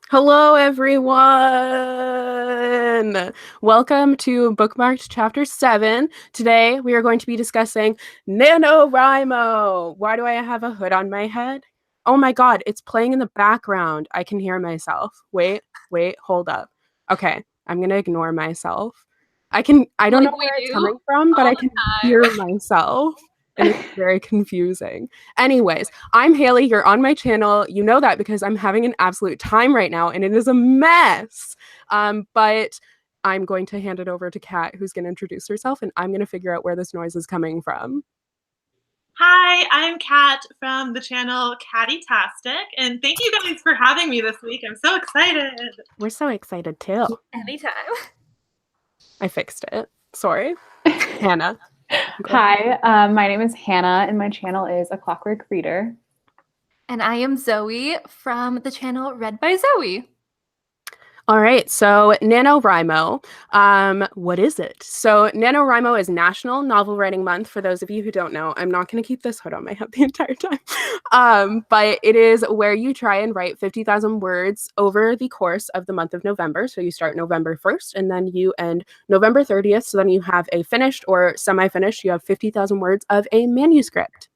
Hello, everyone. Welcome to Bookmarked Chapter 7. Today, we are going to be discussing NaNoWriMo. Why do I have a hood on my head? Oh my god, it's playing in the background. I can hear myself. Wait, hold up. Okay, I'm going to ignore myself. I don't know where it's coming from, but I can hear myself. And it's very confusing. Anyways, I'm Hailey. You're on my channel. You know that because I'm having an absolute time right now, and it is a mess. But I'm going to hand it over to Kat, who's going to introduce herself, and I'm going to figure out where this noise is coming from. Hi, I'm Kat from the channel Katytastic, and thank you guys for having me this week. I'm so excited. We're so excited too. Anytime. I fixed it. Sorry. Hannah. Hi, my name is Hannah, and my channel is A Clockwork Reader. And I am Zoe from the channel ReadbyZoe. All right, so NaNoWriMo, what is it? So NaNoWriMo is National Novel Writing Month. For those of you who don't know, I'm not going to keep this hood on my head the entire time, but it is where you try and write 50,000 words over the course of the month of November. So you start November 1st, and then you end November 30th, so then you have a finished or semi-finished, you have 50,000 words of a manuscript.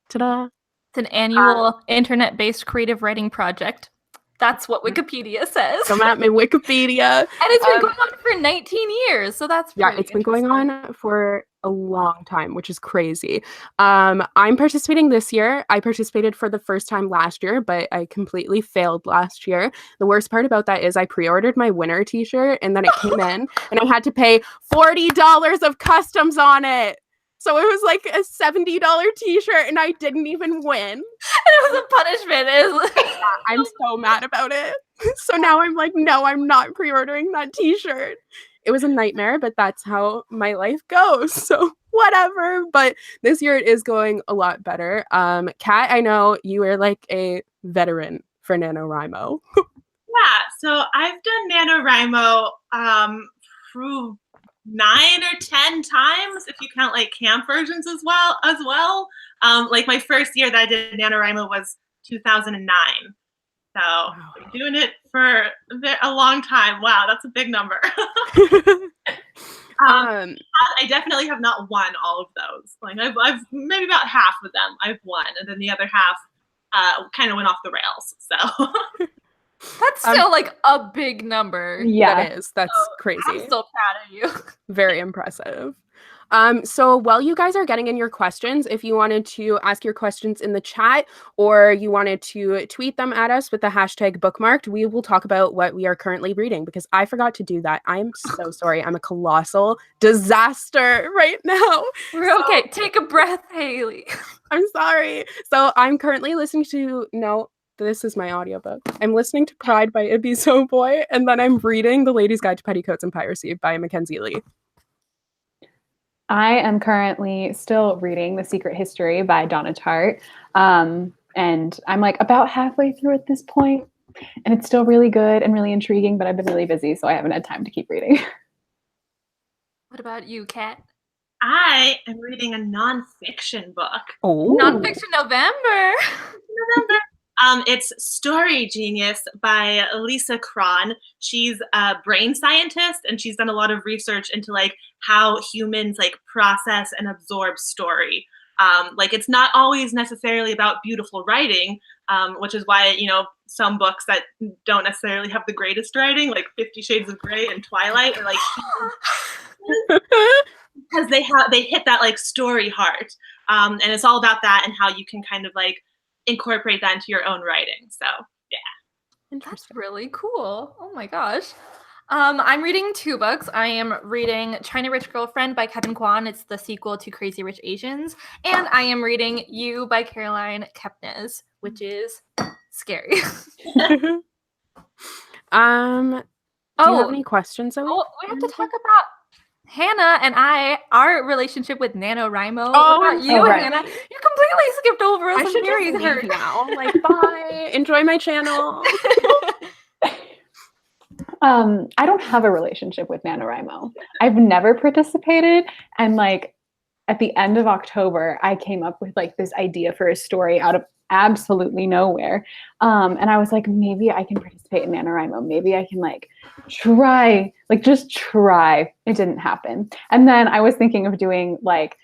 Ta-da! It's an annual internet-based creative writing project. That's what Wikipedia says. Come at me, Wikipedia. And it's been going on for 19 years, so that's yeah, it's been going on for a long time, which is crazy. I'm participating this year. I participated for the first time last year, but I completely failed last year. The worst part about that is I pre-ordered my winner t-shirt, and then it came in, and I had to pay $40 of customs on it. So it was like a $70 t-shirt, and I didn't even win. And it was a punishment. I'm so mad about it. So now I'm like, no, I'm not pre-ordering that t-shirt. It was a nightmare, but that's how my life goes. So whatever. But this year it is going a lot better. Kat, I know you are like a veteran for NaNoWriMo. Yeah, so I've done NaNoWriMo through 9 or 10 times if you count like camp versions as well. Like my first year that I did NaNoWriMo was 2009. So I'm doing it for a long time. Wow, that's a big number. I definitely have not won all of those. Like I've maybe about half of them I've won, and then the other half kind of went off the rails. So that's still like a big number. Yeah, that is. That's crazy. I'm still proud of you. Very impressive. So while you guys are getting in your questions, if you wanted to ask your questions in the chat or you wanted to tweet them at us with the hashtag bookmarked, we will talk about what we are currently reading because I forgot to do that. I'm so sorry. I'm a colossal disaster right now. We're okay. Take a breath, Hailey. I'm sorry. So I'm currently listening to, this is my audiobook. I'm listening to Pride by ReadbyZoe Boy, and then I'm reading The Lady's Guide to Petticoats and Piracy by Mackenzie Lee. I am currently still reading The Secret History by Donna Tartt, and I'm like about halfway through at this point, and it's still really good and really intriguing, but I've been really busy, so I haven't had time to keep reading. What about you, Kat? I am reading a nonfiction book. Oh, Nonfiction November. It's Story Genius by Lisa Cron. She's a brain scientist, and she's done a lot of research into like how humans like process and absorb story. Like it's not always necessarily about beautiful writing, which is why, some books that don't necessarily have the greatest writing, like 50 Shades of Grey and Twilight, are like because they hit that like story heart. And it's all about that and how you can kind of like incorporate that into your own writing. So yeah. That's really cool. Oh my gosh. I'm reading 2 books. I am reading China Rich Girlfriend by Kevin Kwan. It's the sequel to Crazy Rich Asians. And I am reading You by Caroline Kepnes, which is scary. Do you have any questions? Oh, we have to talk about Hannah and our relationship with NaNoWriMo. Oh, what about you, right. Hannah? You completely skipped over us. I should just leave now. Like, bye. Enjoy my channel. I don't have a relationship with NaNoWriMo. I've never participated, and like at the end of October, I came up with like this idea for a story out of absolutely nowhere. And I was like, maybe I can participate in NaNoWriMo. Maybe I can like try, like just try. It didn't happen. And then I was thinking of doing like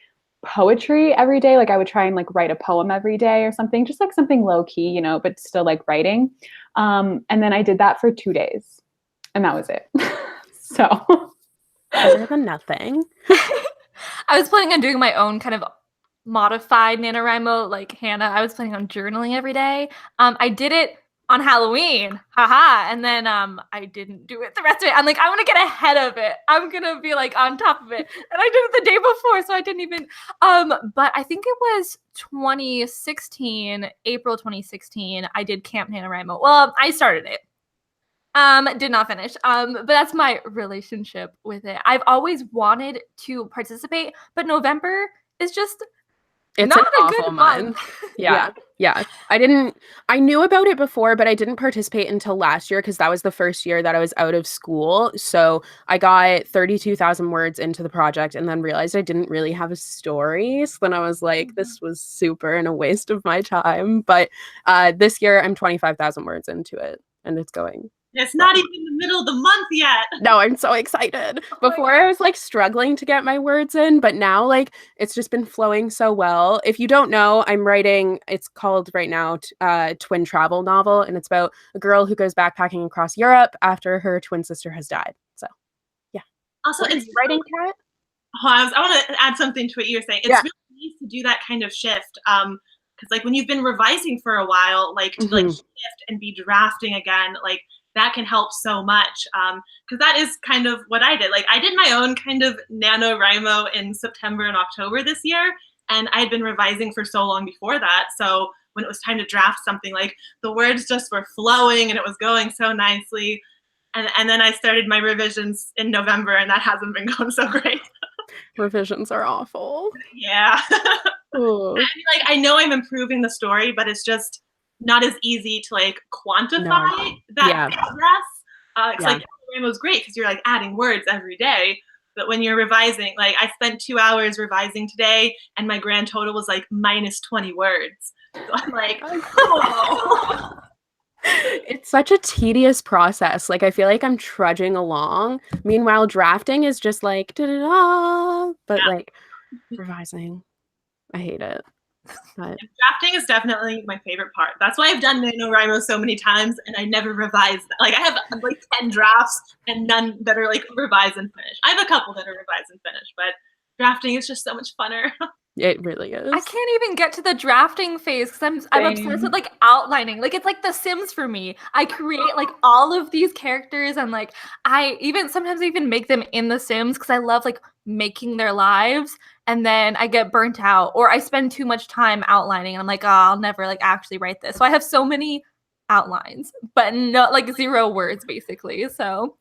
poetry every day. Like I would try and like write a poem every day or something, just like something low key, you know, but still like writing. And then I did that for 2 days and that was it. So better than nothing. I was planning on doing my own kind of modified NaNoWriMo like Hannah. I was planning on journaling every day. I did it on Halloween, haha, and then I didn't do it the rest of it. I'm like, I'm gonna get ahead of it. I'm gonna be like on top of it, and I did it the day before, so I didn't even. But I think it was 2016, April 2016. I did Camp NaNoWriMo. Well, I started it. Did not finish. But that's my relationship with it. I've always wanted to participate, but November is just It's not an a awful good month. Yeah. I knew about it before, but I didn't participate until last year because that was the first year that I was out of school. So I got 32,000 words into the project and then realized I didn't really have a story. So then I was like, this was super and a waste of my time. But this year I'm 25,000 words into it and it's going. It's not even the middle of the month yet. No, I'm so excited. Before I was like struggling to get my words in, but now like it's just been flowing so well. If you don't know, I'm writing, it's called right now twin travel novel, and it's about a girl who goes backpacking across Europe after her twin sister has died. So yeah. Also, What are it's you writing, Kat? I want to add something to what you were saying. It's really nice to do that kind of shift. Because like when you've been revising for a while, like to like shift and be drafting again, like that can help so much. Because that is kind of what I did. Like I did my own kind of NaNoWriMo in September and October this year, and I had been revising for so long before that. So when it was time to draft something, like the words just were flowing and it was going so nicely. And then I started my revisions in November, and that hasn't been going so great. Revisions are awful. Yeah. Ooh. I mean, like I know I'm improving the story, but it's just not as easy to like quantify that progress. Like NaNoWriMo's great because you're like adding words every day, but when you're revising, like I spent 2 hours revising today, and my grand total was like minus 20 words. So I'm like, oh. It's such a tedious process. Like I feel like I'm trudging along. Meanwhile, drafting is just like da-da-da, but like revising, I hate it. But drafting is definitely my favorite part. That's why I've done NaNoWriMo so many times, and I never revise. Like I have like 10 drafts and none that are like revise and finish. I have a couple that are revise and finish, but drafting is just so much funner. it really is. I can't even get to the drafting phase because I'm obsessed with like outlining. Like it's like The Sims for me. I create like all of these characters, and like I even sometimes even make them in The Sims because I love like making their lives, and then I get burnt out or I spend too much time outlining and I'm like, oh, I'll never like actually write this. So I have so many outlines, but not like 0 words basically. So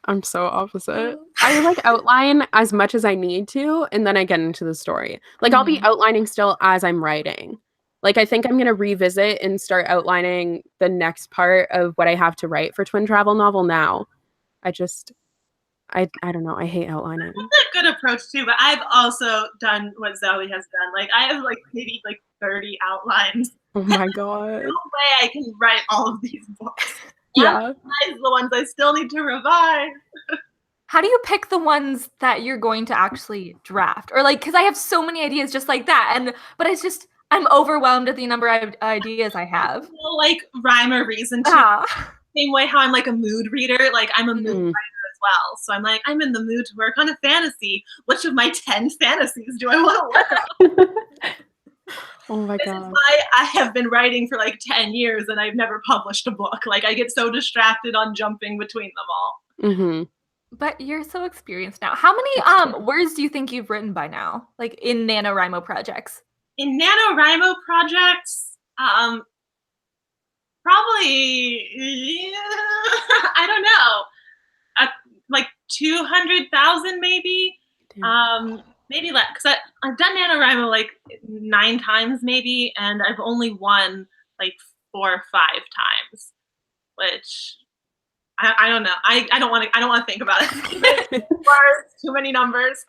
I'm so opposite. I like outline as much as I need to, and then I get into the story. Like I'll be outlining still as I'm writing. Like I think I'm gonna revisit and start outlining the next part of what I have to write for Twin Travel Novel now. I don't know. I hate outlining. That's a good approach too, but I've also done what Zoe has done. Like I have like maybe like 30 outlines. Oh my god. No way I can write all of these books. Yeah. These the ones I still need to revise. How do you pick the ones that you're going to actually draft? Or like, because I have so many ideas just like that, but it's just I'm overwhelmed at the number of ideas I have. Like rhyme or reason too. Same way how I'm like a mood reader. Like I'm a mood writer as well. So I'm like, I'm in the mood to work on a fantasy. Which of my 10 fantasies do I want to work on? Oh my god. This is why I have been writing for like 10 years and I've never published a book. Like I get so distracted on jumping between them all. But you're so experienced now. How many words do you think you've written by now? Like in NaNoWriMo projects? In NaNoWriMo projects, probably, I don't know, like 200,000 maybe. Maybe less, because I've done NaNoWriMo like 9 times maybe, and I've only won like 4 or 5 times, which I don't know. I don't want to think about it. Too many numbers.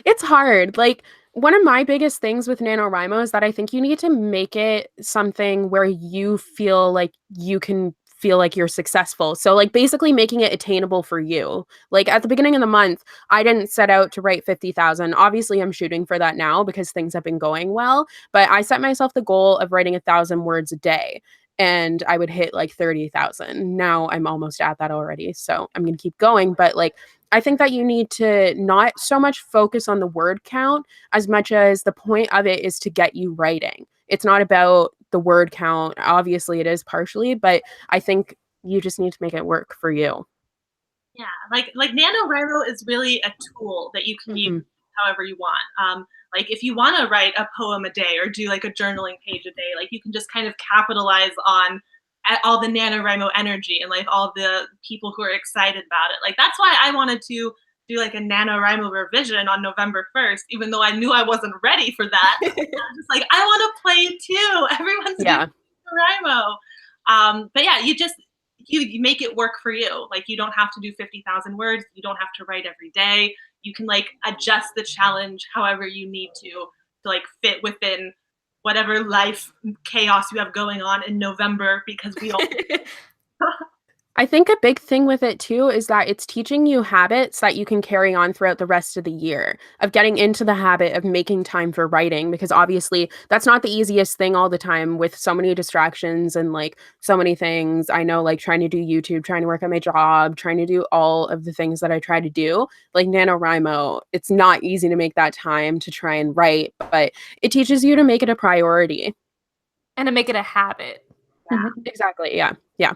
It's hard. Like One of my biggest things with NaNoWriMo is that I think you need to make it something where you feel like you can feel like you're successful. So like basically making it attainable for you. Like at the beginning of the month, I didn't set out to write 50,000. Obviously, I'm shooting for that now because things have been going well, but I set myself the goal of writing 1,000 words a day. And I would hit like 30,000. Now I'm almost at that already. So I'm going to keep going. But like, I think that you need to not so much focus on the word count as much as the point of it is to get you writing. It's not about the word count. Obviously, it is partially, but I think you just need to make it work for you. Yeah, like NaNoWriMo is really a tool that you can use however you want. Like if you want to write a poem a day or do like a journaling page a day, like you can just kind of capitalize on all the NaNoWriMo energy and like all the people who are excited about it. Like that's why I wanted to do like a NaNoWriMo revision on November 1st, even though I knew I wasn't ready for that. I was just like, I want to play too. Everyone's doing NaNoWriMo. But yeah, you make it work for you. Like you don't have to do 50,000 words. You don't have to write every day. You can like adjust the challenge however you need to like fit within whatever life chaos you have going on in November, because we all I think a big thing with it too is that it's teaching you habits that you can carry on throughout the rest of the year, of getting into the habit of making time for writing, because obviously that's not the easiest thing all the time with so many distractions and like so many things. I know, like trying to do YouTube, trying to work on my job, trying to do all of the things that I try to do. Like NaNoWriMo, it's not easy to make that time to try and write, but it teaches you to make it a priority. And to make it a habit. Yeah. Exactly. Yeah. Yeah.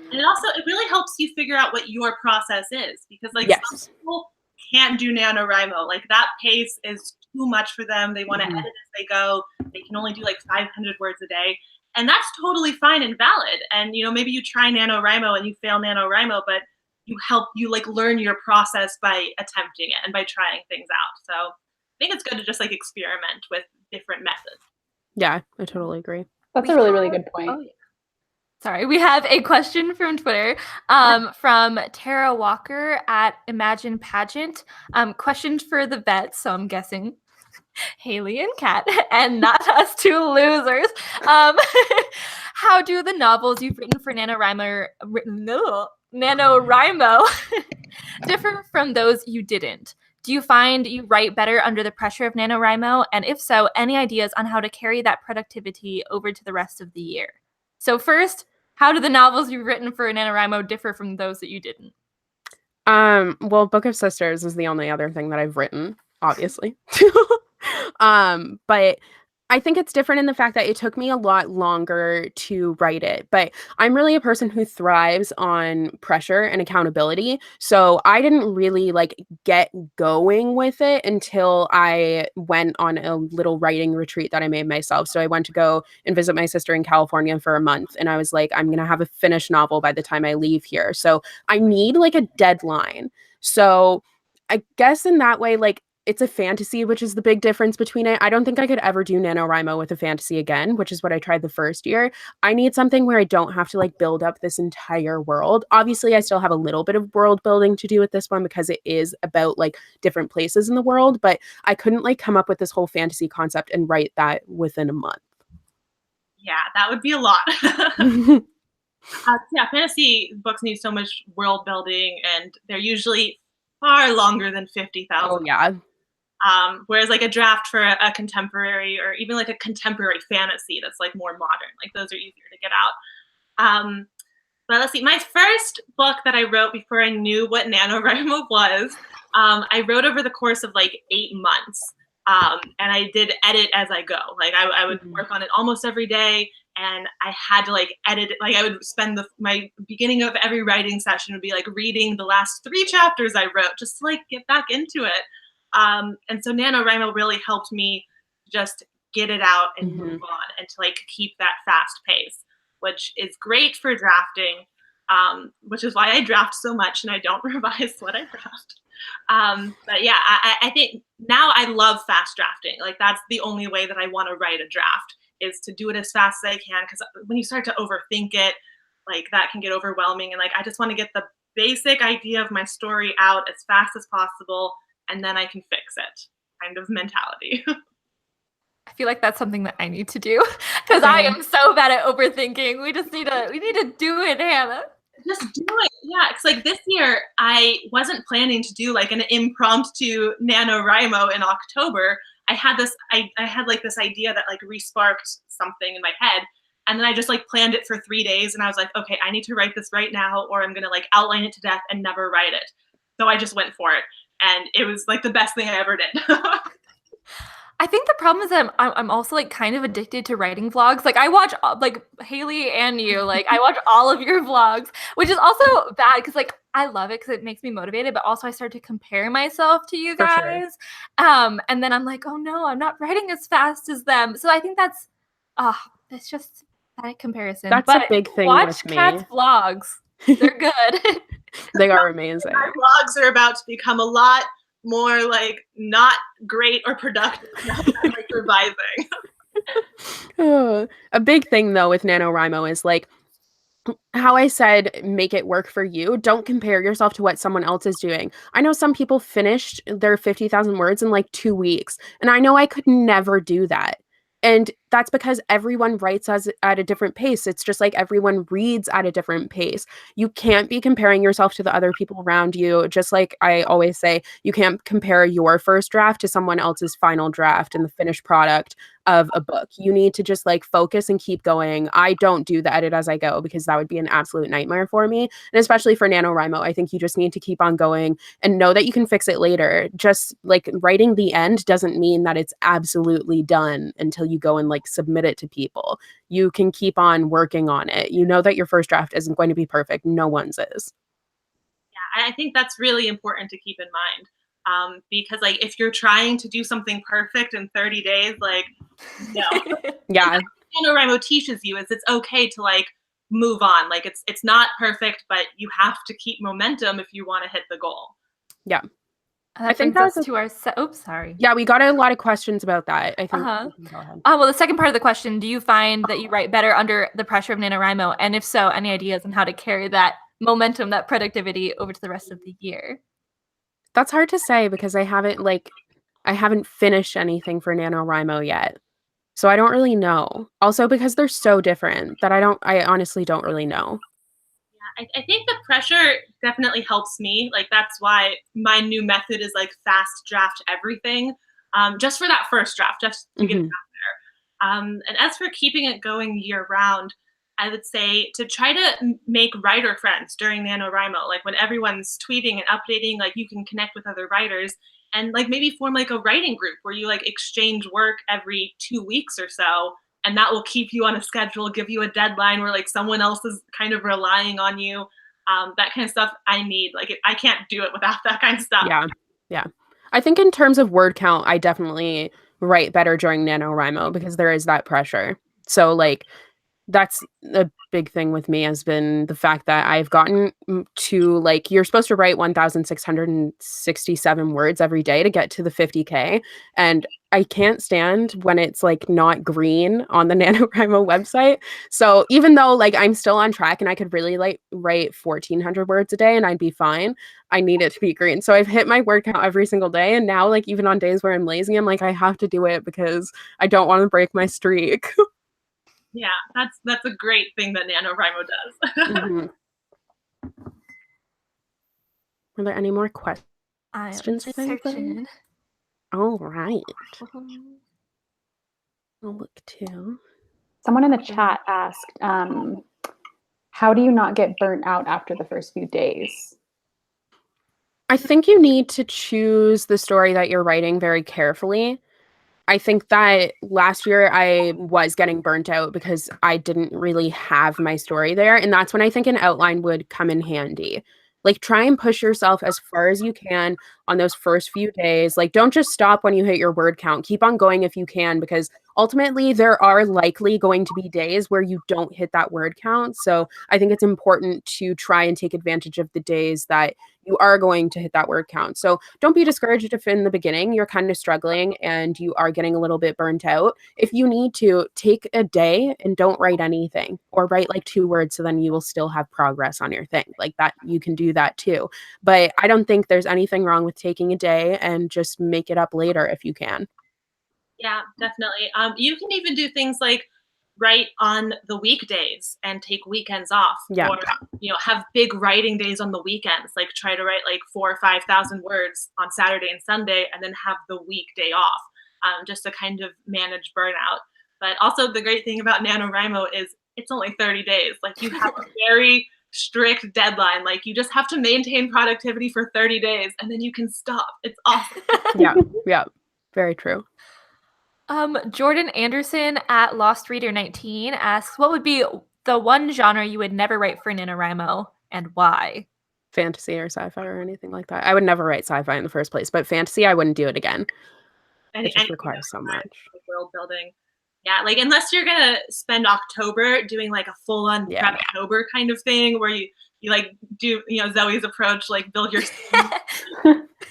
And it really helps you figure out what your process is, because like some people can't do NaNoWriMo. Like that pace is too much for them. They want to edit as they go. They can only do like 500 words a day. And that's totally fine and valid. And, you know, maybe you try NaNoWriMo and you fail NaNoWriMo, but you like learn your process by attempting it and by trying things out. So I think it's good to just like experiment with different methods. Yeah, I totally agree. That's a really, really good point. Oh, yeah. Sorry, we have a question from Twitter from Tara Walker at Imagine Pageant. Questions for the vets, so I'm guessing Hailey and Kat, and not us two losers. How do the novels you've written for NaNoWriMo differ from those you didn't? Do you find you write better under the pressure of NaNoWriMo? And if so, any ideas on how to carry that productivity over to the rest of the year? So first, how do the novels you've written for NaNoWriMo differ from those that you didn't? Well, Book of Sisters is the only other thing that I've written, obviously. But I think it's different in the fact that it took me a lot longer to write it, but I'm really a person who thrives on pressure and accountability. So I didn't really like get going with it until I went on a little writing retreat that I made myself. So I went to go and visit my sister in California for a month, and I was like, I'm going to have a finished novel by the time I leave here. So I need like a deadline. So I guess in that way, like, it's a fantasy, which is the big difference between it. I don't think I could ever do NaNoWriMo with a fantasy again, which is what I tried the first year. I need something where I don't have to like build up this entire world. Obviously, I still have a little bit of world building to do with this one because it is about like different places in the world, but I couldn't like come up with this whole fantasy concept and write that within a month. Yeah, that would be a lot. Yeah, fantasy books need so much world building, and they're usually far longer than 50,000. Oh, yeah. Whereas like a draft for a contemporary or even like a contemporary fantasy that's like more modern, like those are easier to get out. But let's see, my first book that I wrote before I knew what NaNoWriMo was, I wrote over the course of like 8 months. And I did edit as I go. Like I would work on it almost every day, and I had to like edit it. Like I would spend my beginning of every writing session would be like reading the last 3 chapters I wrote just to like get back into it. And so NaNoWriMo really helped me just get it out and move on and to like keep that fast pace, which is great for drafting, which is why I draft so much and I don't revise what I draft. But yeah, I think now I love fast drafting. Like that's the only way that I want to write a draft, is to do it as fast as I can. Because when you start to overthink it, like that can get overwhelming. And like, I just want to get the basic idea of my story out as fast as possible, and then I can fix it. kind of mentality. I feel like that's something that I need to do because I am so bad at overthinking. We need to do it, Hannah. Just do it. Yeah, it's like this year I wasn't planning to do like an impromptu NaNoWriMo in October. I had this idea that like resparked something in my head. And then I just like planned it for 3 days and I was like, okay, I need to write this right now or I'm gonna like outline it to death and never write it. So I just went for it. And it was like the best thing I ever did. I think the problem is that I'm also like kind of addicted to writing vlogs. Like I watch like Hailey and you, like I watch all of your vlogs, which is also bad because like I love it because it makes me motivated, but also I start to compare myself to you guys. Sure. And then I'm like, oh no, I'm not writing as fast as them. So I think it's just that comparison. That's a big thing watch with me. Kat's vlogs. They're good. They are amazing. Our vlogs are about to become a lot more like not great or productive, like revising. A big thing though with NaNoWriMo is like how I said, make it work for you. Don't compare yourself to what someone else is doing. I know some people finished their 50,000 words in like 2 weeks, and I know I could never do that. And that's because everyone writes at a different pace. It's just like everyone reads at a different pace. You can't be comparing yourself to the other people around you. Just like I always say, you can't compare your first draft to someone else's final draft and the finished product of a book. You need to just like focus and keep going. I don't do the edit as I go because that would be an absolute nightmare for me. And especially for NaNoWriMo, I think you just need to keep on going and know that you can fix it later. Just like writing the end doesn't mean that it's absolutely done until you go and like submit it to people. You can keep on working on it. You know that your first draft isn't going to be perfect. No one's is. Yeah, I think that's really important to keep in mind. Because like if you're trying to do something perfect in 30 days, like no. Yeah. NaNoWriMo teaches you is it's okay to like move on. Like it's not perfect, but you have to keep momentum if you want to hit the goal. Yeah. I think that's to our oops, sorry. Yeah, we got a lot of questions about that. I think. Go ahead. Well, the second part of the question, do you find that you write better under the pressure of NaNoWriMo? And if so, any ideas on how to carry that momentum, that productivity over to the rest of the year? That's hard to say because I haven't finished anything for NaNoWriMo yet. So I don't really know. Also because they're so different that I honestly don't really know. Yeah, I think the pressure definitely helps me. Like that's why my new method is like fast draft everything. Just for that first draft, just to get it out there. And as for keeping it going year round, I would say to try to make writer friends during NaNoWriMo. Like when everyone's tweeting and updating, like you can connect with other writers and like maybe form like a writing group where you like exchange work every 2 weeks or so. And that will keep you on a schedule, give you a deadline where like someone else is kind of relying on you. That kind of stuff I need. Like I can't do it without that kind of stuff. Yeah. Yeah. I think in terms of word count, I definitely write better during NaNoWriMo because there is that pressure. So like that's a big thing with me has been the fact that I've gotten to like, you're supposed to write 1,667 words every day to get to the 50K. And I can't stand when it's like not green on the NaNoWriMo website. So even though like I'm still on track and I could really like write 1,400 words a day and I'd be fine, I need it to be green. So I've hit my word count every single day. And now like even on days where I'm lazy, I'm like, I have to do it because I don't want to break my streak. Yeah, that's a great thing that NaNoWriMo does. Are there any more questions? All right. I'll look too. Someone in the chat asked, how do you not get burnt out after the first few days? I think you need to choose the story that you're writing very carefully. I think that last year I was getting burnt out because I didn't really have my story there. And that's when I think an outline would come in handy. Like try and push yourself as far as you can on those first few days. Like don't just stop when you hit your word count. Keep on going if you can, because ultimately there are likely going to be days where you don't hit that word count. So I think it's important to try and take advantage of the days that you are going to hit that word count. So don't be discouraged if in the beginning you're kind of struggling and you are getting a little bit burnt out. If you need to, take a day and don't write anything, or write like 2 words, so then you will still have progress on your thing. Like that, you can do that too. But I don't think there's anything wrong with taking a day and just make it up later if you can. Yeah, definitely. You can even do things like write on the weekdays and take weekends off, Yeah. or have big writing days on the weekends. Like try to write like 4,000 or 5,000 words on Saturday and Sunday, and then have the weekday off, just to kind of manage burnout. But also the great thing about NaNoWriMo is it's only 30 days. Like you have a very strict deadline. Like you just have to maintain productivity for 30 days and then you can stop. It's awesome. Yeah, very true. Jordan Anderson at Lost Reader 19 asks, what would be the one genre you would never write for NaNoWriMo, and why? Fantasy or sci-fi or anything like that. I would never write sci-fi in the first place, but fantasy, I wouldn't do it again. It just requires so much. World building. Yeah, like unless you're gonna spend October doing like a full-on Prep-October kind of thing where you like do Zoe's approach, like build your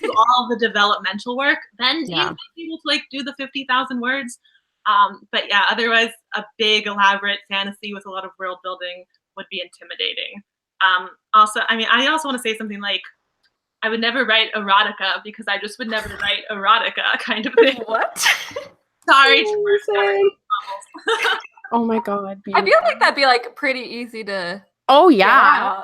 do all the developmental work, then you might be able to like do the 50,000 words. But yeah, otherwise a big elaborate fantasy with a lot of world building would be intimidating. Also, I mean, I also want to say something like I would never write erotica because I just would never write erotica kind of thing. What? Sorry to burst. Oh my God. I feel like that'd be like pretty easy to. Oh yeah.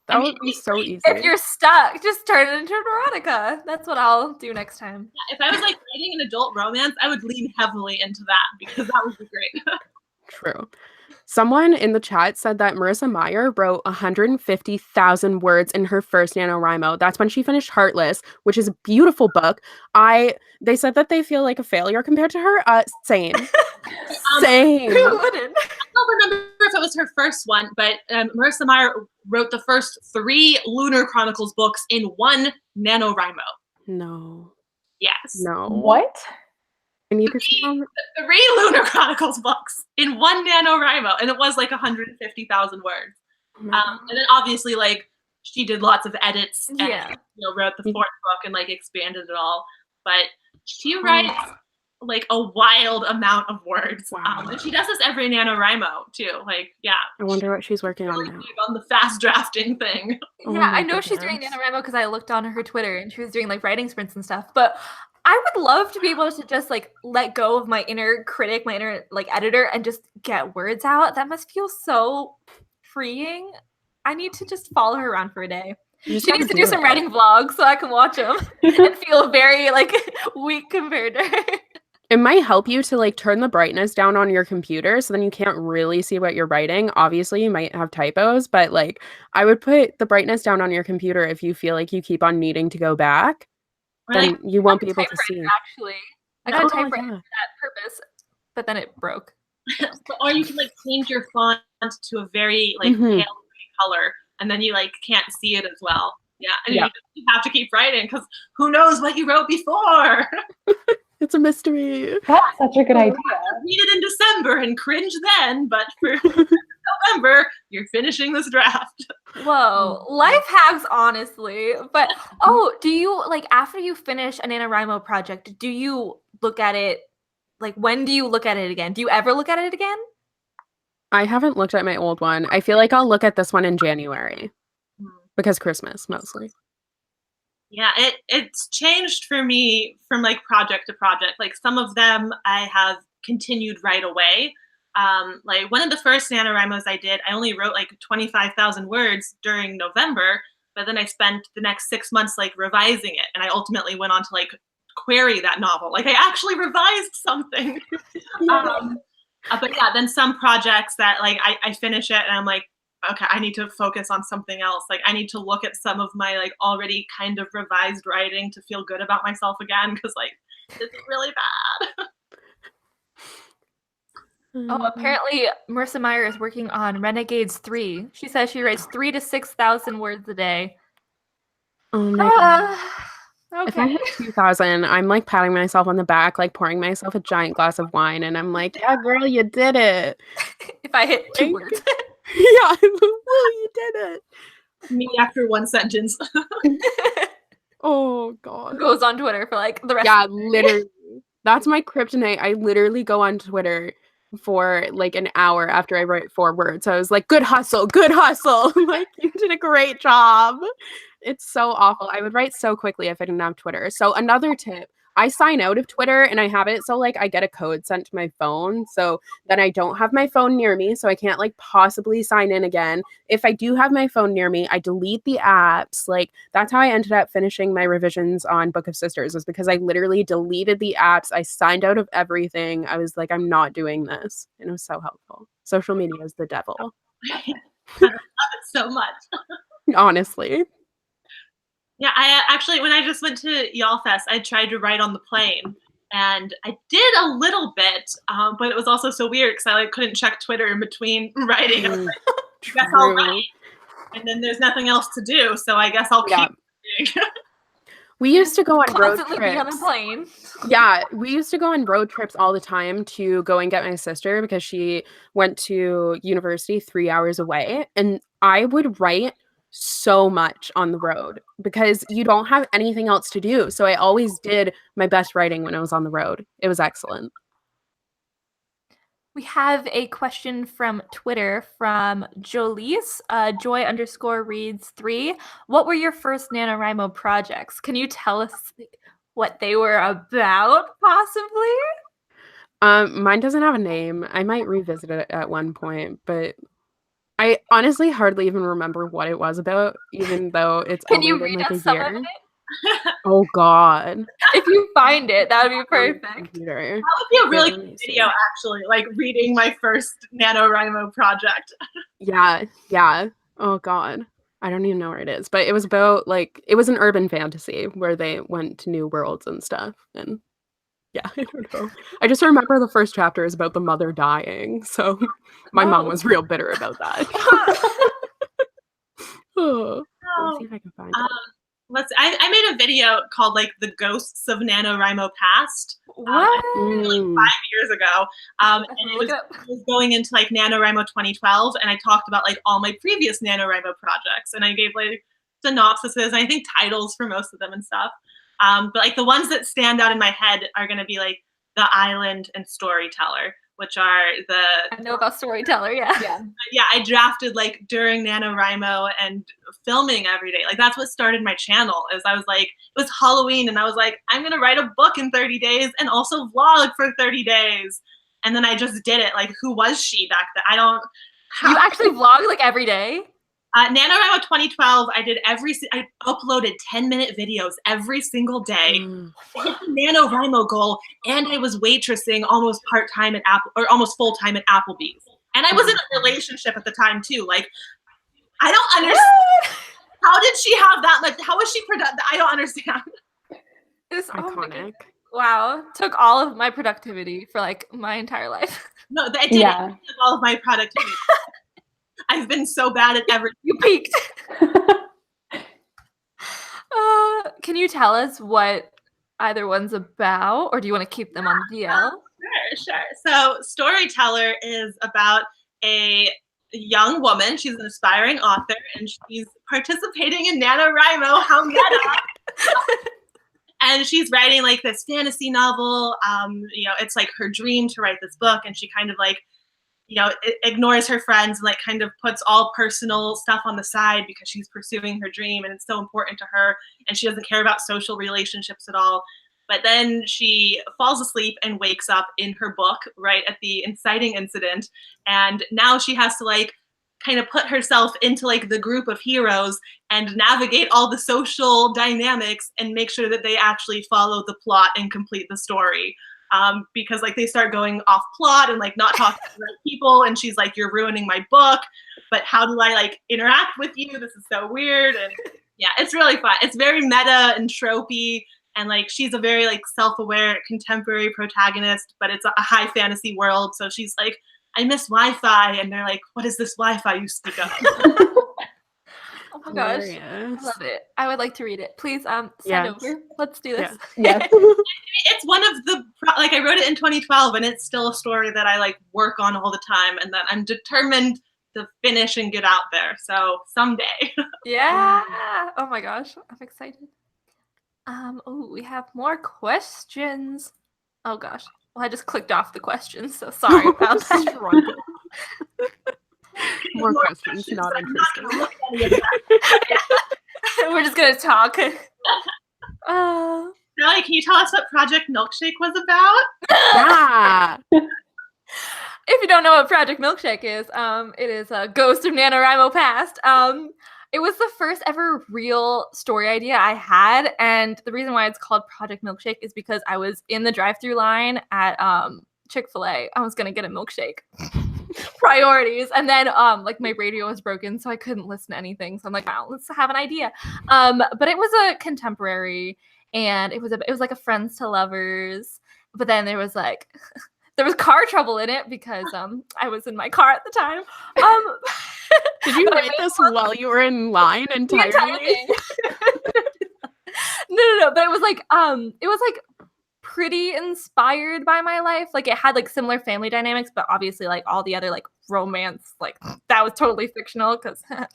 That would be so easy. If you're stuck, just turn it into an erotica. That's what I'll do next time. Yeah, if I was like writing an adult romance, I would lean heavily into that because that would be great. True. Someone in the chat said that Marissa Mayer wrote 150,000 words in her first NaNoWriMo. That's when she finished Heartless, which is a beautiful book. They said that they feel like a failure compared to her. Same. Same. Who wouldn't? I don't remember if it was her first one, but Marissa Mayer wrote the first 3 Lunar Chronicles books in one NaNoWriMo. No. Yes. No. What? I need to see 3 Lunar Chronicles books in one NaNoWriMo, and it was like 150,000 words. And then obviously, like, she did lots of edits and wrote the 4th book and like expanded it all. But she writes like a wild amount of words. Wow. And she does this every NaNoWriMo too. Like, yeah. I wonder what she's working on now. On the fast drafting thing. Yeah, I know she's doing NaNoWriMo because I looked on her Twitter and she was doing like writing sprints and stuff. But I would love to be able to just like let go of my inner critic, my inner like editor, and just get words out. That must feel so freeing. I need to just follow her around for a day. She needs to do some writing vlogs so I can watch them and feel very like weak compared to her. It might help you to like turn the brightness down on your computer so then you can't really see what you're writing. Obviously, you might have typos, but like I would put the brightness down on your computer if you feel like you keep on needing to go back. Then you won't be able to see. Actually, I got a typewriter for that purpose, but then it broke. Or you can like change your font to a very like pale color, and then you like can't see it as well. Yeah, and you have to keep writing because who knows what you wrote before. It's a mystery. That's such a good idea. Read it in December and cringe then, but for November, you're finishing this draft. Whoa, life hacks, honestly. But do you like after you finish a NaNoWriMo project? Do you look at it? Like, when do you look at it again? Do you ever look at it again? I haven't looked at my old one. I feel like I'll look at this one in January because Christmas mostly. Yeah, it's changed for me from like project to project. Like some of them I have continued right away. Like one of the first NaNoWriMos I did, I only wrote like 25,000 words during November, but then I spent the next 6 months like revising it, and I ultimately went on to like query that novel. Like I actually revised something. But yeah, then some projects that like I finish it and I'm like, okay, I need to focus on something else. Like I need to look at some of my like already kind of revised writing to feel good about myself again, because like this is really bad. Apparently Marissa Mayer is working on Renegades 3. She says she writes 3,000 to 6,000 words a day. Oh my god. Okay. If I hit 2,000, I'm like patting myself on the back, like pouring myself a giant glass of wine, and I'm like, yeah, girl, you did it. If I hit 2 words. Yeah, well, you did it. Me after one sentence. Oh god. Goes on Twitter for like the rest Yeah, of the day. literally. That's my kryptonite. I literally go on Twitter for like an hour after I write 4 words. I was like, good hustle, good hustle. Like, you did a great job. It's so awful. I would write so quickly if I didn't have Twitter. So another tip, I sign out of Twitter and I have it so like I get a code sent to my phone. So then I don't have my phone near me. So I can't like possibly sign in again. If I do have my phone near me, I delete the apps. Like that's how I ended up finishing my revisions on Book of Sisters, was because I literally deleted the apps. I signed out of everything. I was like, I'm not doing this. And it was so helpful. Social media is the devil, I love it so much. honestly. Yeah, I actually, when I just went to Y'all Fest, I tried to write on the plane, and I did a little bit, but it was also so weird because I like couldn't check Twitter in between writing. And I was like, I guess I'll write, and then there's nothing else to do, so I guess I'll keep writing. We used to go on road Constantly be on a trips. plane. Yeah, we used to go on road trips all the time to go and get my sister because she went to university 3 hours away. And I would write so much on the road because you don't have anything else to do. So I always did my best writing when I was on the road. It was excellent. We have a question from Twitter from Jolise, joy_reads3. What were your first NaNoWriMo projects? Can you tell us what they were about, possibly? Mine doesn't have a name. I might revisit it at one point, but I honestly hardly even remember what it was about, even though it's Can only you been read like a us some of year. it? Oh God. If you find it, that would be On the perfect. computer. That would be a really Let me good see. video, actually, like reading my first NaNoWriMo project. Yeah. Oh God. I don't even know where it is, but it was about like, it was an urban fantasy where they went to new worlds and stuff. And yeah, I don't know. I just remember the first chapter is about the mother dying. So my mom Oh. was real bitter about that. Oh, let's see if I can find it. I made a video called like The Ghosts of NaNoWriMo Past. What? Like 5 years ago. And Look it up. it was going into like NaNoWriMo 2012, and I talked about like all my previous NaNoWriMo projects, and I gave like synopsises and I think titles for most of them and stuff. But like the ones that stand out in my head are going to be like The Island and Storyteller, which are the I know about Storyteller, yeah. yeah, I drafted like during NaNoWriMo and filming every day. Like that's what started my channel. Is I was like, it was Halloween and I was like, I'm gonna write a book in 30 days and also vlog for 30 days. And then I just did it. Like, who was she back then? I don't. You actually vlog like every day? NaNoWriMo 2012, I uploaded 10-minute videos every single day. I hit the NaNoWriMo goal, and I was waitressing almost part-time at almost full-time at Applebee's. And I was in a relationship at the time too. Like, I don't understand. How did she have that much? How was she productive? I don't understand. It's Iconic. wow. Took all of my productivity for like my entire life. No, I did all of my productivity. I've been so bad at everything. You peaked. Can you tell us what either one's about, or do you want to keep them on the DL? Sure. So Storyteller is about a young woman. She's an aspiring author, and she's participating in NaNoWriMo. How meta! And she's writing like this fantasy novel. It's like her dream to write this book, and she kind of like, ignores her friends and like kind of puts all personal stuff on the side because she's pursuing her dream and it's so important to her, and she doesn't care about social relationships at all. But then she falls asleep and wakes up in her book right at the inciting incident, and now she has to like kind of put herself into like the group of heroes and navigate all the social dynamics and make sure that they actually follow the plot and complete the story. Because like they start going off plot and like not talking to the right people, and she's like, you're ruining my book, but how do I like interact with you? This is so weird. And yeah, it's really fun. It's very meta and tropey, and like she's a very like self-aware contemporary protagonist, but it's a high fantasy world. So she's like, I miss Wi-Fi, and they're like, what is this Wi-Fi you speak of? Oh my gosh, I love it. I would like to read it. Please send over. Let's do this. Yes. It's one of the, like I wrote it in 2012, and it's still a story that I like work on all the time and that I'm determined to finish and get out there. So someday. Yeah. Oh my gosh, I'm excited. Oh, we have more questions. Oh gosh. Well, I just clicked off the questions, so sorry about that. Struggle. More questions, not I'm not gonna interesting. look at any of that. We're just gonna talk. Nelly, can you tell us what Project Milkshake was about? Yeah. If you don't know what Project Milkshake is, it is a ghost of NaNoWriMo past. It was the first ever real story idea I had, and the reason why it's called Project Milkshake is because I was in the drive-thru line at Chick-fil-A. I was gonna get a milkshake. Priorities, and then like my radio was broken, so I couldn't listen to anything. So I'm like, wow, let's have an idea. But it was a contemporary, and it was like a friends to lovers. But then there was like there was car trouble in it because I was in my car at the time. Did you write this while you were in line the entire entirely? thing? No. But it was like pretty inspired by my life. Like it had like similar family dynamics, but obviously like all the other like romance, like that was totally fictional because but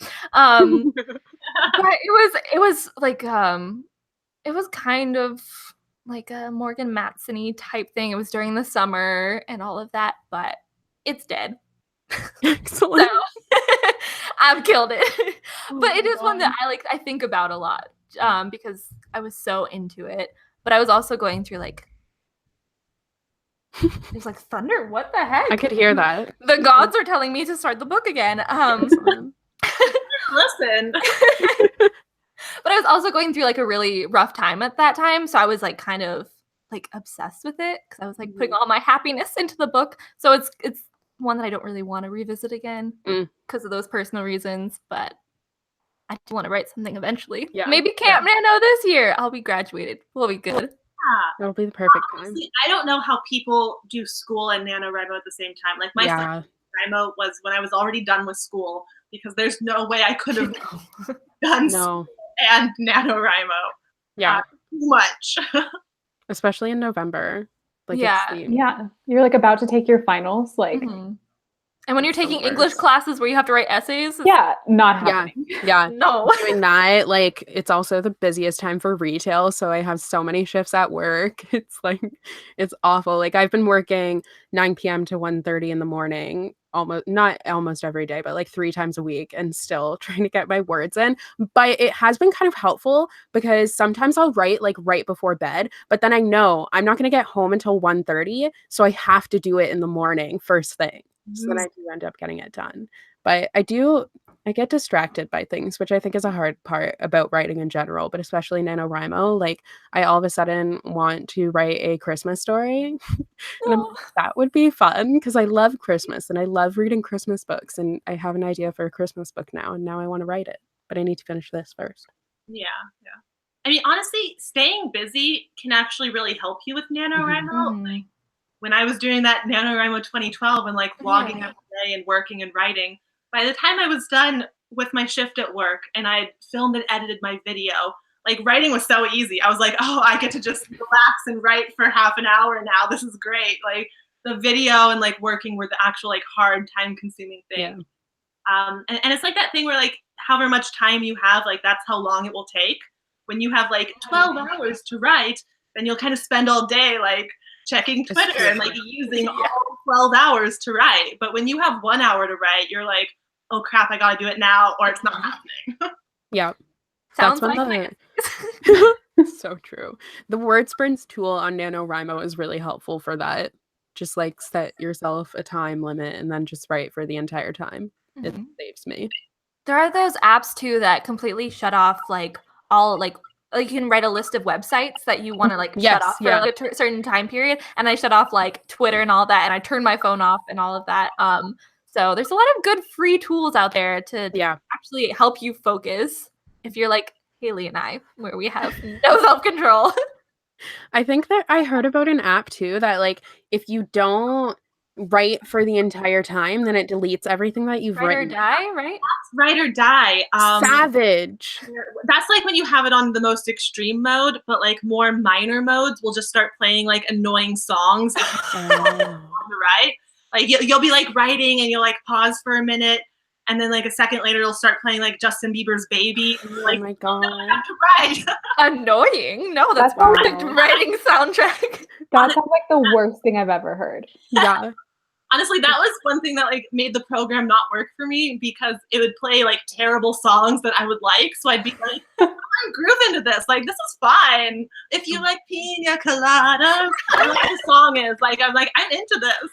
it was like it was kind of like a Morgan Matson-y type thing. It was during the summer and all of that, but it's dead. Excellent. So I've killed it. But it is one that I think about a lot because I was so into it. But I was also going through like there's like thunder. What the heck? I could hear that. The gods are telling me to start the book again. Excellent. Listen. But I was also going through like a really rough time at that time, so I was like kind of like obsessed with it because I was like putting all my happiness into the book. So it's one that I don't really want to revisit again because of those personal reasons, but I do want to write something eventually. Yeah. Maybe Camp Nano this year. I'll be graduated. We'll be good. That'll be the perfect time. Honestly, I don't know how people do school and NaNoWriMo at the same time. Like my NaNoWriMo was when I was already done with school because there's no way I could have done school and NaNoWriMo. Yeah. Too much. Especially in November. Like Yeah. You're like about to take your finals. Like and when you're taking English classes where you have to write essays, not happening. Yeah. No. Doing that, like it's also the busiest time for retail. So I have so many shifts at work. It's like it's awful. Like I've been working 9 p.m. to 1:30 in the morning, not almost every day, but like 3 times a week and still trying to get my words in. But it has been kind of helpful because sometimes I'll write like right before bed, but then I know I'm not going to get home until 1:30. So I have to do it in the morning first thing. So then I do end up getting it done. But I get distracted by things, which I think is a hard part about writing in general, but especially NaNoWriMo. Like I all of a sudden want to write a Christmas story. And I'm like, that would be fun because I love Christmas and I love reading Christmas books. And I have an idea for a Christmas book now, and now I want to write it. But I need to finish this first. Yeah. I mean, honestly, staying busy can actually really help you with NaNoWriMo. Like, when I was doing that NaNoWriMo 2012 and like vlogging every day and working and writing, by the time I was done with my shift at work and I filmed and edited my video, like writing was so easy. I was like, oh, I get to just relax and write for half an hour now. This is great. Like the video and like working were the actual like hard time consuming thing. And it's like that thing where like however much time you have, like that's how long it will take. When you have like 12 hours to write, then you'll kind of spend all day like checking Twitter and like using all 12 hours to write. But when you have 1 hour to write, you're like, oh crap, I gotta do it now or it's not happening. Yeah. Sounds That's like so true. The word sprints tool on NaNoWriMo is really helpful for that. Just like set yourself a time limit and then just write for the entire time. It saves me. There are those apps too that completely shut off like all like you can write a list of websites that you want to like shut off for like a certain time period, and I shut off like Twitter and all that, and I turned my phone off and all of that. So there's a lot of good free tools out there to actually help you focus if you're like Hailey and I, where we have no self-control. I think that I heard about an app too that like if you don't write for the entire time, then it deletes everything that you've written. Write or die, right? That's Write or Die. Savage. That's like when you have it on the most extreme mode, but like more minor modes will just start playing like annoying songs on the right. Like you'll be like writing and you'll like pause for a minute and then like a second later it'll start playing like Justin Bieber's Baby, and you're like, Oh my oh, no, I god. have to write. Annoying. No, that's Wow. perfect writing soundtrack. That sounds like the worst thing I've ever heard. Yeah. Honestly, that was one thing that like made the program not work for me, because it would play like terrible songs that I would like. So I'd be like, I'm grooving to this. Like, this is fine. If you like pina coladas, I don't know what the song is. Like, I'm into this.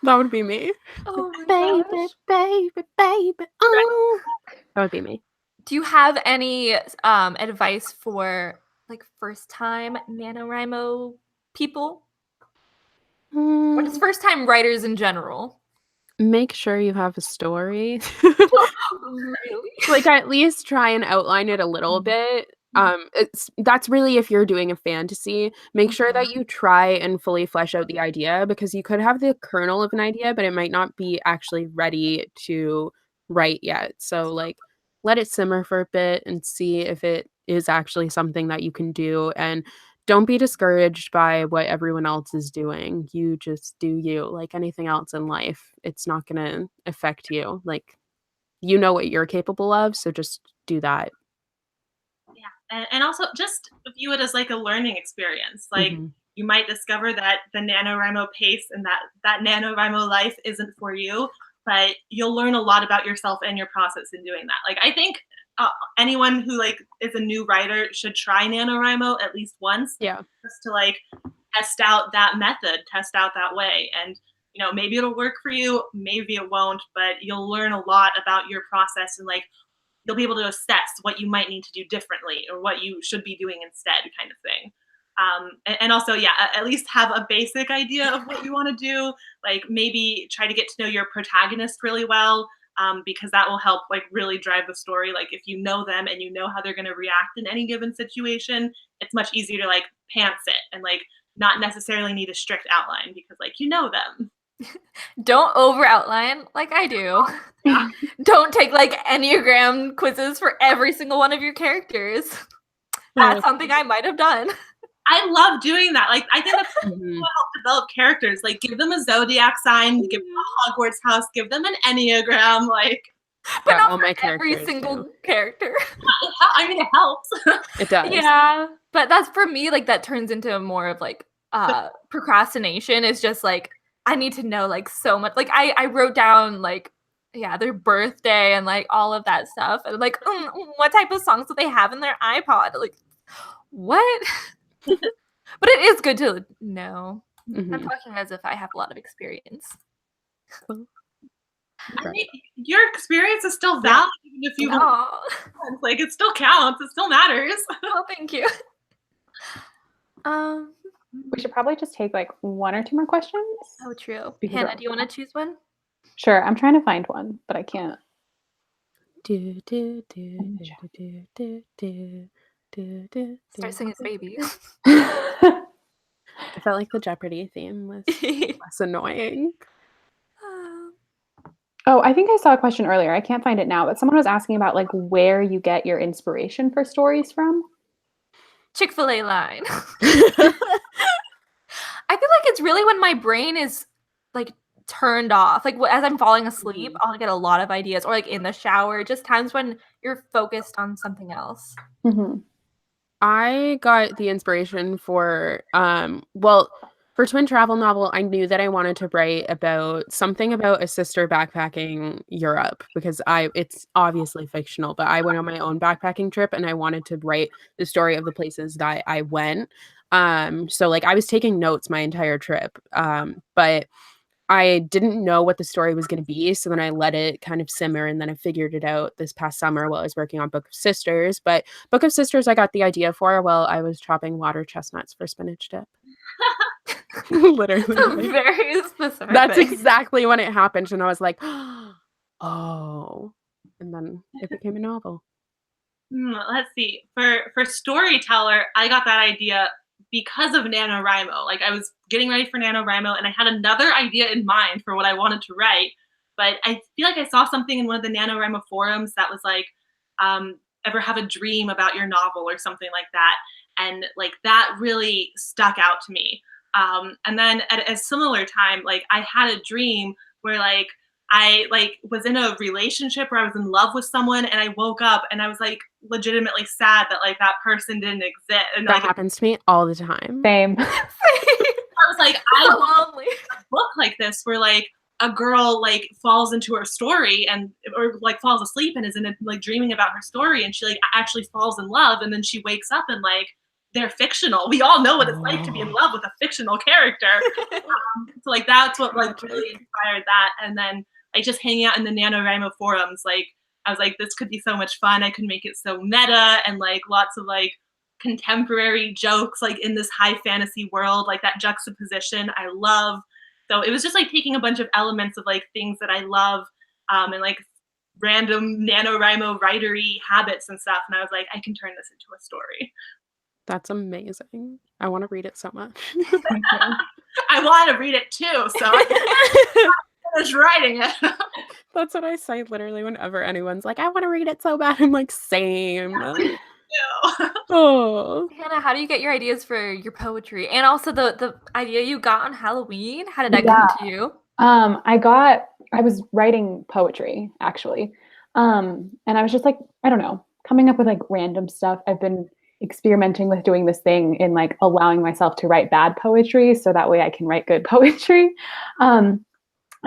That would be me. Oh my Baby, gosh. baby, baby. Oh. That would be me. Do you have any advice for like first time NaNoWriMo people? Or just first time writers in general? Make sure you have a story. Really? Like, at least try and outline it a little bit. That's really if you're doing a fantasy. Make sure that you try and fully flesh out the idea, because you could have the kernel of an idea, but it might not be actually ready to write yet. So like, let it simmer for a bit and see if it is actually something that you can do. And don't be discouraged by what everyone else is doing. You just do you. Like anything else in life, it's not going to affect you. Like, you know what you're capable of, so just do that. Yeah, and also just view it as like a learning experience. Like, you might discover that the NaNoWriMo pace and that NaNoWriMo life isn't for you, but you'll learn a lot about yourself and your process in doing that. Like, I think anyone who like is a new writer should try NaNoWriMo at least once. Yeah. Just to like test out that method, test out that way. And you know, maybe it'll work for you, maybe it won't, but you'll learn a lot about your process, and like you'll be able to assess what you might need to do differently or what you should be doing instead, kind of thing. And also, yeah, at least have a basic idea of what you want to do. Like, maybe try to get to know your protagonist really well, because that will help like really drive the story. Like, if you know them and you know how they're going to react in any given situation, it's much easier to like pants it and like not necessarily need a strict outline, because like you know them. Don't over outline like I do. Don't take like Enneagram quizzes for every single one of your characters. That's something I might have done. I love doing that. Like, I think that's what help develop characters. Like, give them a zodiac sign, give them a Hogwarts house, give them an Enneagram. Like, but yeah, not all my for every characters single do. character. I mean, it helps. It does. Yeah, but that's for me. Like, that turns into more of like procrastination. Is just like, I need to know like so much. Like, I wrote down like, yeah, their birthday and like all of that stuff, and like what type of songs do they have in their iPod? Like, what? But it is good to know. I'm talking as if I have a lot of experience. I mean, your experience is still valid, even if you like, it still counts. It still matters. Oh, thank you. We should probably just take like one or two more questions. Oh, true. Because Hannah, do you want to choose one? Sure, I'm trying to find one, but I can't. Start singing Baby. I felt like the Jeopardy theme was less annoying. Oh, I think I saw a question earlier. I can't find it now, but someone was asking about like where you get your inspiration for stories from. Chick-fil-A line. I feel like it's really when my brain is like turned off. Like as I'm falling asleep, I'll get a lot of ideas, or like in the shower, just times when you're focused on something else. I got the inspiration for for Twin Travel Novel, I knew that I wanted to write about something about a sister backpacking Europe, because it's obviously fictional, but I went on my own backpacking trip and I wanted to write the story of the places that I went. So like I was taking notes my entire trip, but I didn't know what the story was going to be. So then I let it kind of simmer, and then I figured it out this past summer while I was working on Book of Sisters. But Book of Sisters, I got the idea for while I was chopping water chestnuts for spinach dip. Literally. Very specific. That's exactly when it happened. And I was like, oh. And then it became a novel. Let's see. For Storyteller, I got that idea because of NaNoWriMo. Like, I was getting ready for NaNoWriMo and I had another idea in mind for what I wanted to write. But I feel like I saw something in one of the NaNoWriMo forums that was like, ever have a dream about your novel or something like that. And like that really stuck out to me. And then at a similar time, like I had a dream where like I like was in a relationship where I was in love with someone, and I woke up and I was like legitimately sad that like that person didn't exist. And That like happens to me all the time. Same. I was like, I So want lonely. a book like this where like a girl like falls into her story and or like falls asleep and is in like dreaming about her story, and she like actually falls in love, and then she wakes up and like they're fictional. We all know what it's like to be in love with a fictional character. So like that's what like really inspired that. And then like just hanging out in the NaNoWriMo forums, like I was like, this could be so much fun. I could make it so meta and like lots of like contemporary jokes like in this high fantasy world, like that juxtaposition I love. So it was just like taking a bunch of elements of like things that I love and like random NaNoWriMo writery habits and stuff. And I was like, I can turn this into a story. That's amazing. I want to read it so much. I want to read it too, so I finished writing it. That's what I say literally whenever anyone's like, I want to read it so bad. I'm like, same. Oh. Hannah, how do you get your ideas for your poetry? And also the idea you got on Halloween, how did that come to you? I was writing poetry actually. And I was just like, I don't know, coming up with like random stuff. I've been experimenting with doing this thing in like allowing myself to write bad poetry so that way I can write good poetry.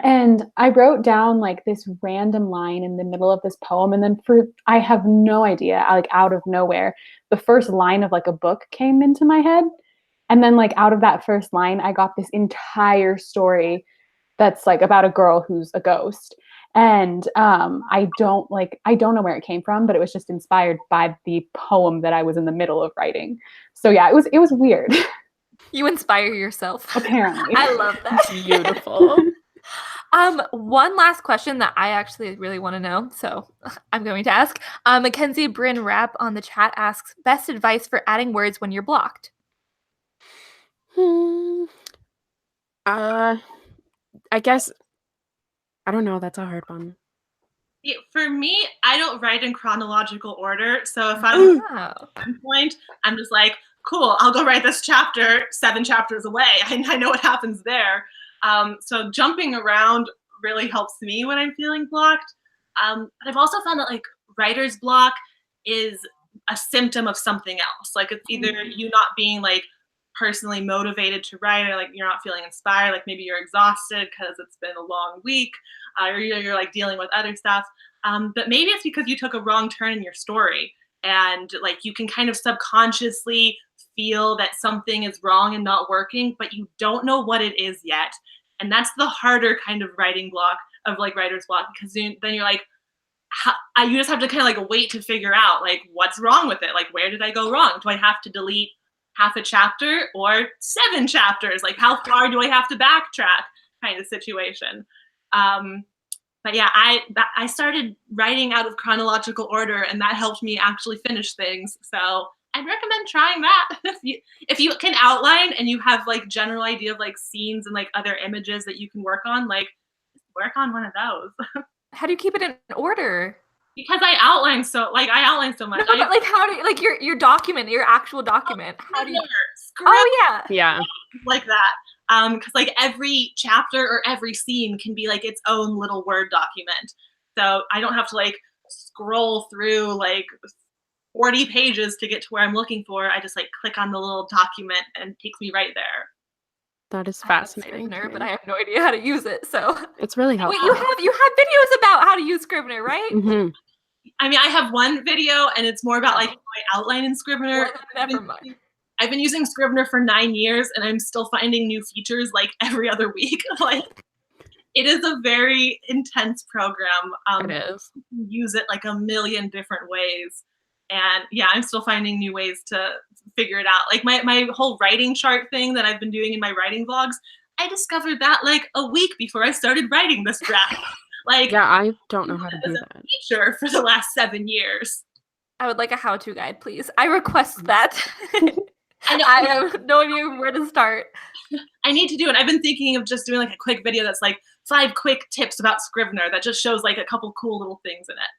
And I wrote down like this random line in the middle of this poem, and then I have no idea, like out of nowhere, the first line of like a book came into my head. And then like out of that first line, I got this entire story that's like about a girl who's a ghost. And I don't know where it came from, but it was just inspired by the poem that I was in the middle of writing. So yeah, it was weird. You inspire yourself. Apparently. I love that. Beautiful. One last question that I actually really want to know, so I'm going to ask. Mackenzie Bryn Rapp on the chat asks, best advice for adding words when you're blocked? I guess, I don't know. That's a hard one. Yeah, for me, I don't write in chronological order. So if I'm at one point, I'm just like, cool, I'll go write this chapter 7 chapters away. I know what happens there. So jumping around really helps me when I'm feeling blocked. But I've also found that like writer's block is a symptom of something else. Like it's either you not being like personally motivated to write, or like you're not feeling inspired, like maybe you're exhausted because it's been a long week, or you're like dealing with other stuff. But maybe it's because you took a wrong turn in your story, and like you can kind of subconsciously feel that something is wrong and not working, but you don't know what it is yet. And that's the harder kind of writing block of like writer's block, because then you're like, you just have to kind of like wait to figure out like what's wrong with it. Like, where did I go wrong? Do I have to delete half a chapter or 7 chapters? Like, how far do I have to backtrack kind of situation? But yeah, I started writing out of chronological order, and that helped me actually finish things. So I'd recommend trying that. If you can outline and you have like general idea of like scenes and like other images that you can work on, like work on one of those. How do you keep it in order? Because I outline so much. No, but like how do you, like your document, your actual document? How do you? Script, Yeah. Like that. Because like every chapter or every scene can be like its own little Word document. So I don't have to like scroll through like 40 pages to get to where I'm looking for. I just like click on the little document and it takes me right there. That is fascinating. Scrivener, but I have no idea how to use it. So it's really helpful. Wait, you have videos about how to use Scrivener, right? Mm-hmm. I mean, I have one video, and it's more about like my outline in Scrivener. Well, never mind. I've been using Scrivener for 9 years, and I'm still finding new features like every other week. Like, it is a very intense program. It is. You can use it like a million different ways. And yeah, I'm still finding new ways to figure it out. Like my whole writing chart thing that I've been doing in my writing vlogs, I discovered that like a week before I started writing this draft. Like, yeah, I don't know how to do that. Feature for the last 7 years. I would like a how-to guide, please. I request that. I have no idea where to start. I need to do it. I've been thinking of just doing like a quick video that's like 5 quick tips about Scrivener that just shows like a couple cool little things in it.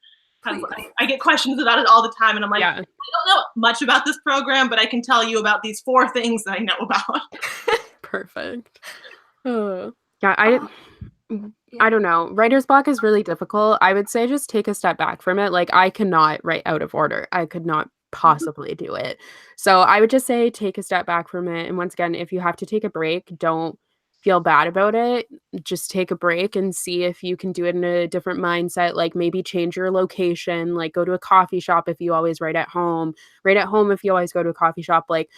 I get questions about it all the time, and I'm like, I don't know much about this program, but I can tell you about these 4 things that I know about. Perfect. Yeah, I don't know. Writer's block is really difficult. I would say just take a step back from it. Like, I cannot write out of order. I could not possibly do it. So I would just say take a step back from it. And once again, if you have to take a break, don't feel bad about it. Just take a break and see if you can do it in a different mindset. Like, maybe change your location, like go to a coffee shop if you always write at home if you always go to a coffee shop. Like,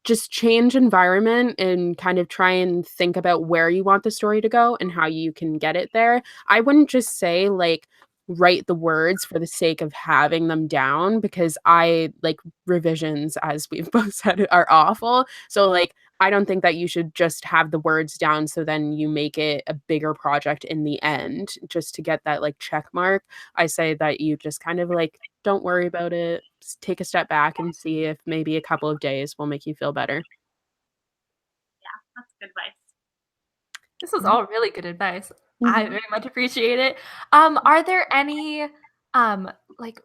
just change environment and kind of try and think about where you want the story to go and how you can get it there. I wouldn't just say like write the words for the sake of having them down, because I like revisions, as we've both said, are awful. So like I don't think that you should just have the words down so then you make it a bigger project in the end just to get that like check mark. I say that you just kind of like don't worry about it. Just take a step back and see if maybe a couple of days will make you feel better. Yeah, that's good advice. This was all really good advice. I very much appreciate it. Are there any like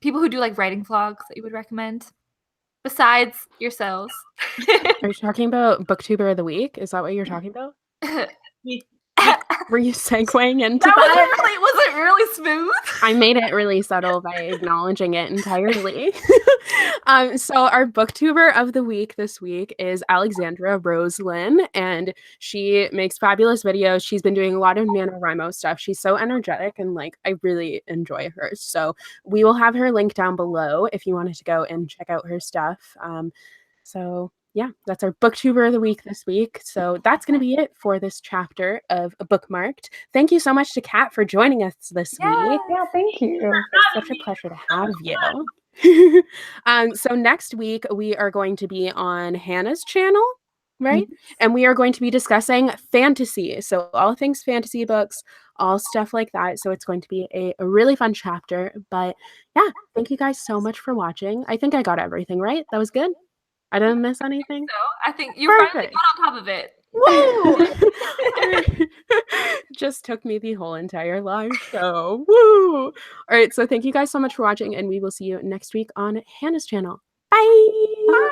people who do like writing vlogs that you would recommend besides yourselves? Are you talking about BookTuber of the week? Is that what you're talking about? Were you segueing into that? Wasn't really smooth. I made it really subtle by acknowledging it entirely. So our booktuber of the week this week is Alexandra Roselyn, and she makes fabulous videos. She's been doing a lot of NaNoWriMo stuff. She's so energetic and like I really enjoy her. So we will have her link down below if you wanted to go and check out her stuff. So yeah, that's our booktuber of the week this week. So that's going to be it for this chapter of Bookmarked. Thank you so much to Kat for joining us this week. Yeah, thank you. It's such a pleasure to have you. So next week we are going to be on Hannah's channel, right? And we are going to be discussing fantasy. So all things fantasy books, all stuff like that. So it's going to be a really fun chapter. But yeah, thank you guys so much for watching. I think I got everything right. That was good. I didn't miss anything. So I think you finally got on top of it. Woo! Just took me the whole entire live show. Woo! All right, so thank you guys so much for watching, and we will see you next week on Hannah's channel. Bye! Bye!